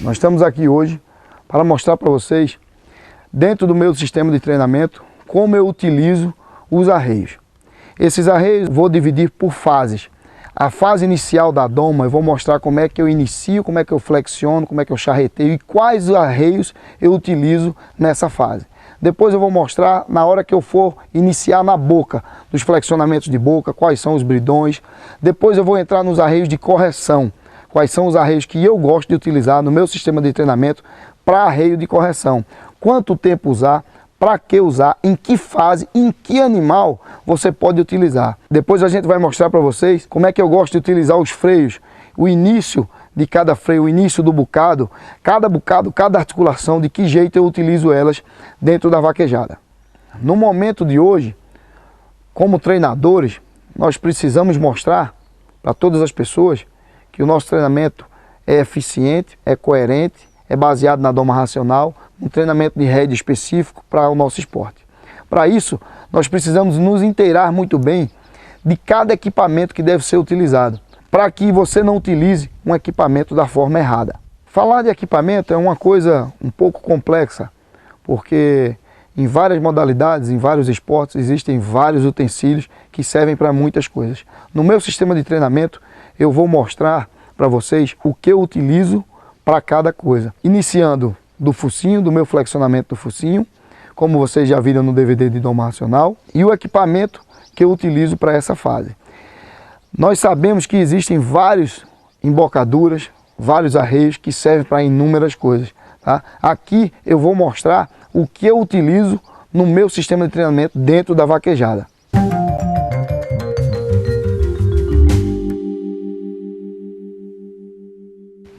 Nós estamos aqui hoje para mostrar para vocês, dentro do meu sistema de treinamento, como eu utilizo os arreios. Esses arreios eu vou dividir por fases. A fase inicial da doma eu vou mostrar como é que eu inicio, como é que eu flexiono, como é que eu charreteio e quais arreios eu utilizo nessa fase. Depois eu vou mostrar na hora que eu for iniciar na boca, dos flexionamentos de boca, quais são os bridões. Depois eu vou entrar nos arreios de correção, quais são os arreios que eu gosto de utilizar no meu sistema de treinamento para arreio de correção. Quanto tempo usar, para que usar, em que fase, em que animal você pode utilizar. Depois a gente vai mostrar para vocês como é que eu gosto de utilizar os freios, o início de cada freio, o início do bocado, cada articulação, de que jeito eu utilizo elas dentro da vaquejada. No momento de hoje, como treinadores, nós precisamos mostrar para todas as pessoas que o nosso treinamento é eficiente, é coerente, é baseado na doma racional, um treinamento de rédea específico para o nosso esporte. Para isso, nós precisamos nos inteirar muito bem de cada equipamento que deve ser utilizado, para que você não utilize um equipamento da forma errada. Falar de equipamento é uma coisa um pouco complexa, porque em várias modalidades, em vários esportes, existem vários utensílios que servem para muitas coisas. No meu sistema de treinamento, eu vou mostrar para vocês o que eu utilizo para cada coisa. Iniciando do focinho, do meu flexionamento do focinho, como vocês já viram no DVD de doma racional, e o equipamento que eu utilizo para essa fase. Nós sabemos que existem várias embocaduras, vários arreios que servem para inúmeras coisas. Tá? Aqui eu vou mostrar o que eu utilizo no meu sistema de treinamento dentro da vaquejada.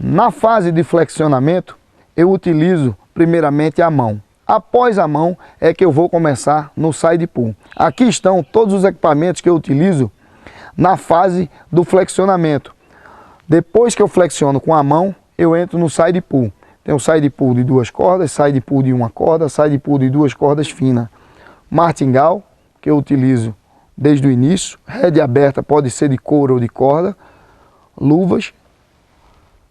Na fase de flexionamento, eu utilizo primeiramente a mão. Após a mão é que eu vou começar no side pull. Aqui estão todos os equipamentos que eu utilizo na fase do flexionamento. Depois que eu flexiono com a mão, eu entro no side pull. Tem o side pull de 2 cordas, side pull de 1 corda, side pull de 2 cordas finas. Martingale, que eu utilizo desde o início. Rédea aberta pode ser de couro ou de corda. Luvas.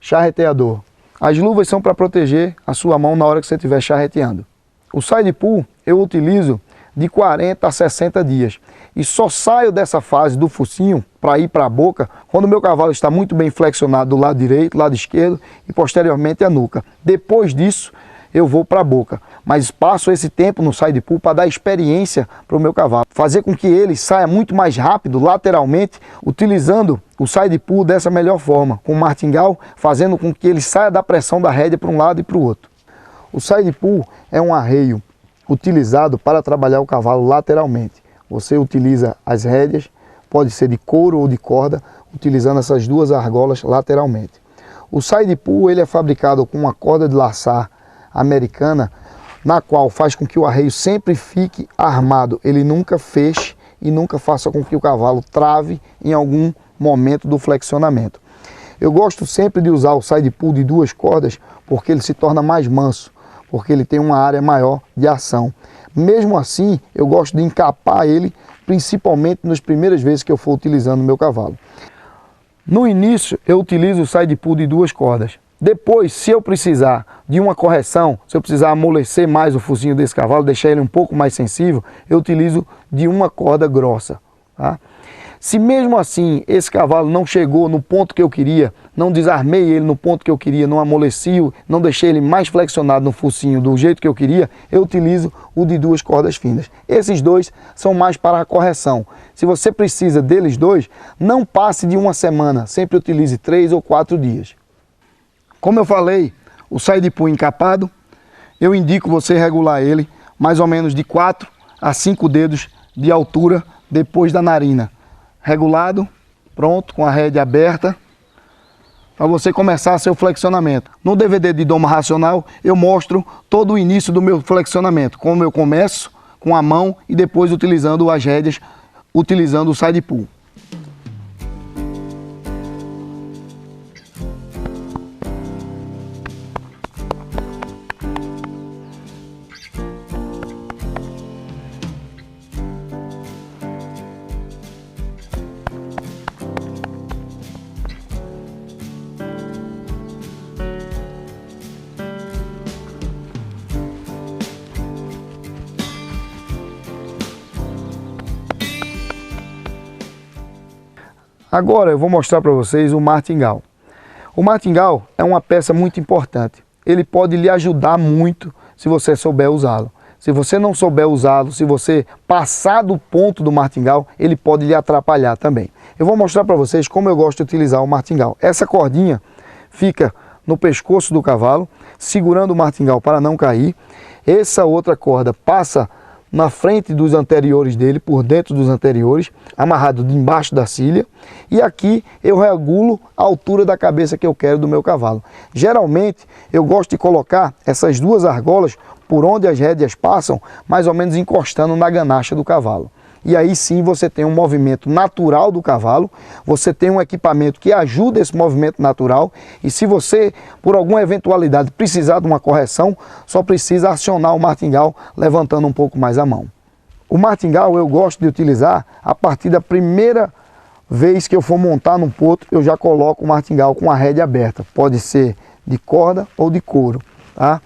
Charreteador. As luvas são para proteger a sua mão na hora que você estiver charreteando. O side pull eu utilizo de 40 a 60 dias. E só saio dessa fase do focinho para ir para a boca quando o meu cavalo está muito bem flexionado do lado direito, lado esquerdo e posteriormente a nuca. Depois disso eu vou para a boca, mas passo esse tempo no side pull para dar experiência para o meu cavalo. Fazer com que ele saia muito mais rápido lateralmente, utilizando o side pull dessa melhor forma, com o martingale, fazendo com que ele saia da pressão da rédea para um lado e para o outro. O side pull é um arreio utilizado para trabalhar o cavalo lateralmente. Você utiliza as rédeas, pode ser de couro ou de corda, utilizando essas duas argolas lateralmente. O side pull ele é fabricado com uma corda de laçar americana, na qual faz com que o arreio sempre fique armado, ele nunca feche e nunca faça com que o cavalo trave em algum momento do flexionamento. Eu gosto sempre de usar o side pull de 2 cordas porque ele se torna mais manso, porque ele tem uma área maior de ação. Mesmo assim, eu gosto de encapar ele, principalmente nas primeiras vezes que eu for utilizando o meu cavalo. No início, eu utilizo o side pull de 2 cordas. Depois, se eu precisar de uma correção, se eu precisar amolecer mais o focinho desse cavalo, deixar ele um pouco mais sensível, eu utilizo de 1 corda grossa. Tá? Se mesmo assim esse cavalo não chegou no ponto que eu queria, não desarmei ele no ponto que eu queria, não amoleci, não deixei ele mais flexionado no focinho do jeito que eu queria, eu utilizo o de 2 cordas finas. Esses dois são mais para a correção. Se você precisa deles dois, não passe de 1 semana, sempre utilize 3 ou 4 dias. Como eu falei, o side pull encapado, eu indico você regular ele mais ou menos de 4 a 5 dedos de altura depois da narina. Regulado, pronto, com a rédea aberta, para você começar seu flexionamento. No DVD de doma racional, eu mostro todo o início do meu flexionamento, como eu começo com a mão e depois utilizando as rédeas, utilizando o side pull. Agora eu vou mostrar para vocês o martingale. O martingale é uma peça muito importante. Ele pode lhe ajudar muito se você souber usá-lo. Se você não souber usá-lo, se você passar do ponto do martingale, ele pode lhe atrapalhar também. Eu vou mostrar para vocês como eu gosto de utilizar o martingale. Essa cordinha fica no pescoço do cavalo, segurando o martingale para não cair. Essa outra corda passa na frente dos anteriores dele, por dentro dos anteriores, amarrado de embaixo da cilha. E aqui eu regulo a altura da cabeça que eu quero do meu cavalo. Geralmente eu gosto de colocar essas duas argolas por onde as rédeas passam, mais ou menos encostando na ganacha do cavalo. E aí sim você tem um movimento natural do cavalo, você tem um equipamento que ajuda esse movimento natural, e se você, por alguma eventualidade, precisar de uma correção, só precisa acionar o martingale levantando um pouco mais a mão. O martingale eu gosto de utilizar a partir da primeira vez que eu for montar num potro, eu já coloco o martingale com a rédea aberta, pode ser de corda ou de couro, tá?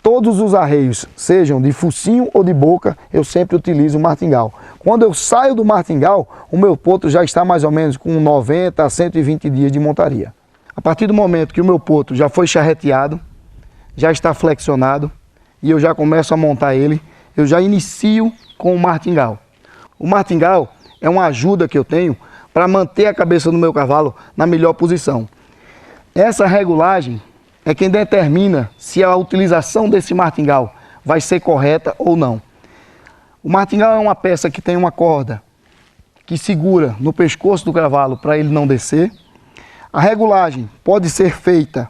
Todos os arreios, sejam de focinho ou de boca, eu sempre utilizo o martingale. Quando eu saio do martingale, o meu potro já está mais ou menos com 90 a 120 dias de montaria. A partir do momento que o meu potro já foi charreteado, já está flexionado, e eu já começo a montar ele, eu já inicio com o martingale. O martingale é uma ajuda que eu tenho para manter a cabeça do meu cavalo na melhor posição. Essa regulagem é quem determina se a utilização desse martingale vai ser correta ou não. O martingale é uma peça que tem uma corda que segura no pescoço do cavalo para ele não descer. A regulagem pode ser feita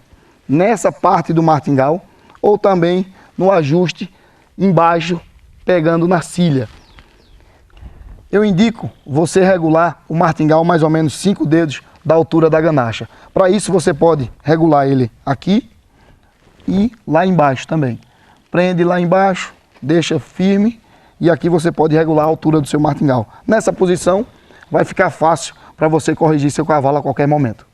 nessa parte do martingale ou também no ajuste embaixo, pegando na cilha. Eu indico você regular o martingale mais ou menos 5 dedos da altura da ganacha. Para isso você pode regular ele aqui e lá embaixo também. Prende lá embaixo, deixa firme e aqui você pode regular a altura do seu martingale. Nessa posição vai ficar fácil para você corrigir seu cavalo a qualquer momento.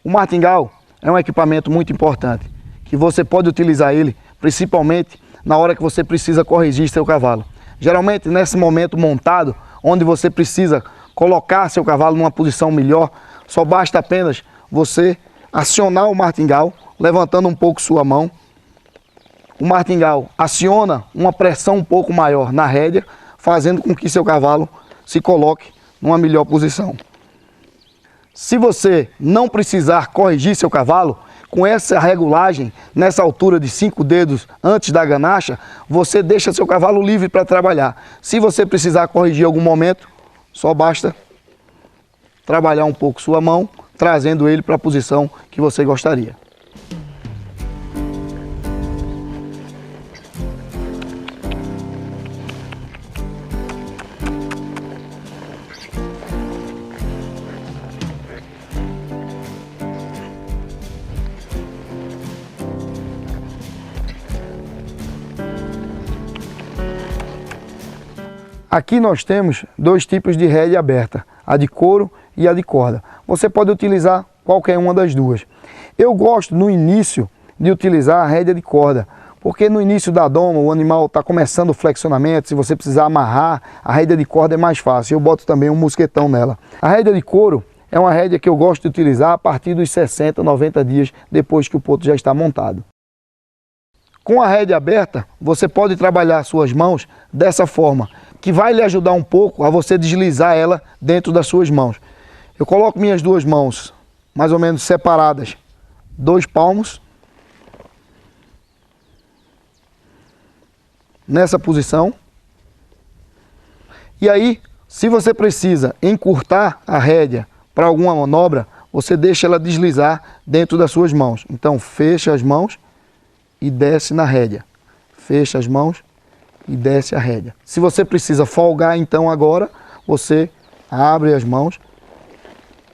O martingale é um equipamento muito importante, que você pode utilizar ele principalmente na hora que você precisa corrigir seu cavalo. Geralmente nesse momento montado, onde você precisa colocar seu cavalo numa posição melhor, só basta apenas você acionar o martingale, levantando um pouco sua mão. O martingale aciona uma pressão um pouco maior na rédea, fazendo com que seu cavalo se coloque numa melhor posição. Se você não precisar corrigir seu cavalo, com essa regulagem, nessa altura de 5 dedos antes da ganacha, você deixa seu cavalo livre para trabalhar. Se você precisar corrigir em algum momento, só basta trabalhar um pouco sua mão, trazendo ele para a posição que você gostaria. Aqui nós temos 2 tipos de rédea aberta, a de couro e a de corda. Você pode utilizar qualquer uma das duas. Eu gosto no início de utilizar a rédea de corda, porque no início da doma o animal está começando o flexionamento, se você precisar amarrar, a rédea de corda é mais fácil. Eu boto também um mosquetão nela. A rédea de couro é uma rédea que eu gosto de utilizar a partir dos 60, 90 dias depois que o potro já está montado. Com a rédea aberta, você pode trabalhar suas mãos dessa forma, que vai lhe ajudar um pouco a você deslizar ela dentro das suas mãos. Eu coloco minhas 2 mãos mais ou menos separadas, 2 palmos, nessa posição. E aí, se você precisa encurtar a rédea para alguma manobra, você deixa ela deslizar dentro das suas mãos. Então, fecha as mãos e desce na rédea. Fecha as mãos e desce a rédea. Se você precisa folgar, então agora você abre as mãos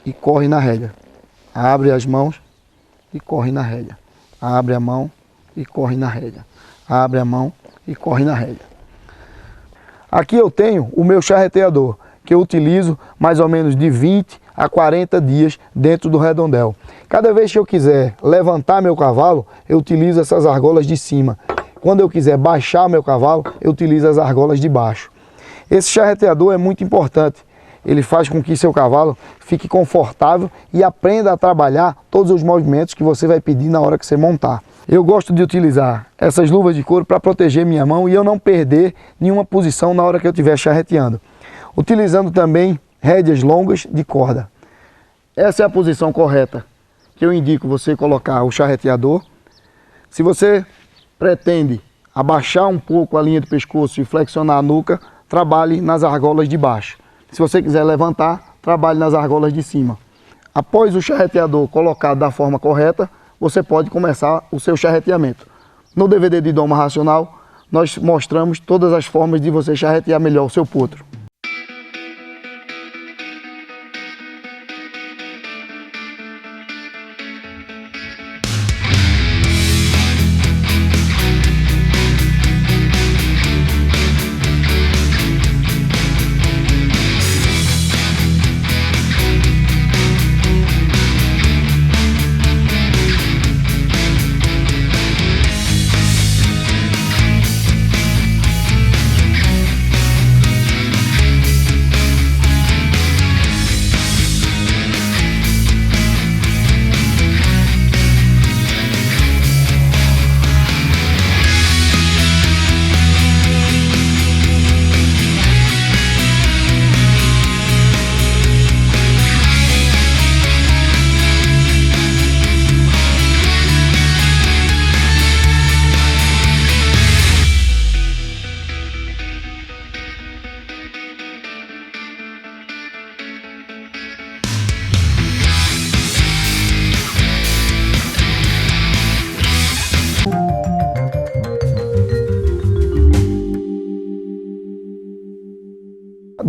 e corre na rédea. Abre as mãos e corre na rédea. Abre a mão e corre na rédea. Abre a mão e corre na rédea. Aqui eu tenho o meu charreteador, que eu utilizo mais ou menos de 20 a 40 dias dentro do redondel. Cada vez que eu quiser levantar meu cavalo, eu utilizo essas argolas de cima. Quando eu quiser baixar meu cavalo, eu utilizo as argolas de baixo. Esse charreteador é muito importante. ele faz com que seu cavalo fique confortável e aprenda a trabalhar todos os movimentos que você vai pedir na hora que você montar. Eu gosto de utilizar essas luvas de couro para proteger minha mão e eu não perder nenhuma posição na hora que eu estiver charreteando. Utilizando também rédeas longas de corda. Essa é a posição correta que eu indico você colocar o charreteador. Se você pretende abaixar um pouco a linha do pescoço e flexionar a nuca, trabalhe nas argolas de baixo. Se você quiser levantar, trabalhe nas argolas de cima. Após o charreteador colocado da forma correta, você pode começar o seu charreteamento. No DVD de Doma Racional, nós mostramos todas as formas de você charretear melhor o seu potro.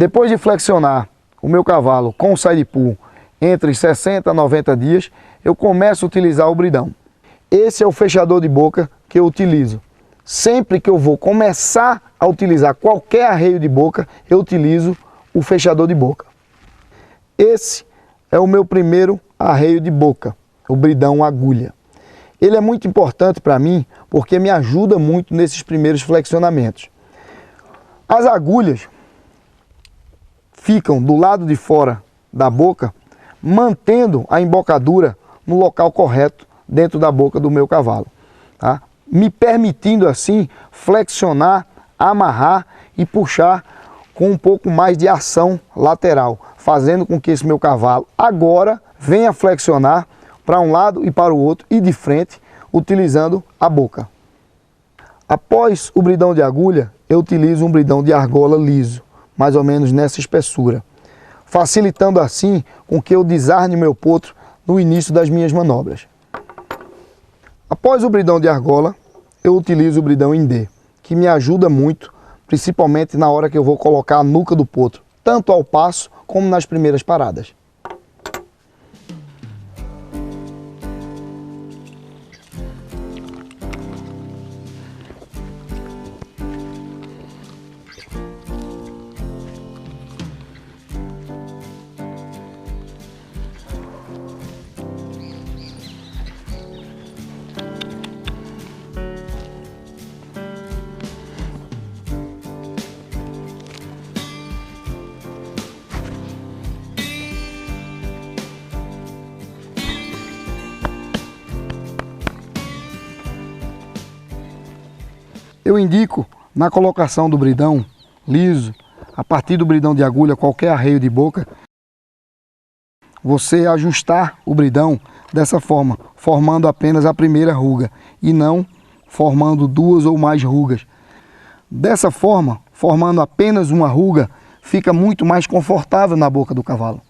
Depois de flexionar o meu cavalo com o side pull entre 60 a 90 dias, eu começo a utilizar o bridão. Esse é o fechador de boca que eu utilizo. Sempre que eu vou começar a utilizar qualquer arreio de boca, eu utilizo o fechador de boca. Esse é o meu primeiro arreio de boca, o bridão agulha. Ele é muito importante para mim porque me ajuda muito nesses primeiros flexionamentos. As agulhas ficam do lado de fora da boca, mantendo a embocadura no local correto dentro da boca do meu cavalo, tá? Me permitindo assim flexionar, amarrar e puxar com um pouco mais de ação lateral, fazendo com que esse meu cavalo agora venha flexionar para um lado e para o outro e de frente, utilizando a boca. Após o bridão de agulha, eu utilizo um bridão de argola liso, mais ou menos nessa espessura, facilitando assim com que eu desarne meu potro no início das minhas manobras. Após o bridão de argola, eu utilizo o bridão em D, que me ajuda muito, principalmente na hora que eu vou colocar a nuca do potro, tanto ao passo como nas primeiras paradas. Eu indico na colocação do bridão liso, a partir do bridão de agulha, qualquer arreio de boca, você ajustar o bridão dessa forma, formando apenas a primeira ruga e não formando duas ou mais rugas. Dessa forma, formando apenas uma ruga, fica muito mais confortável na boca do cavalo.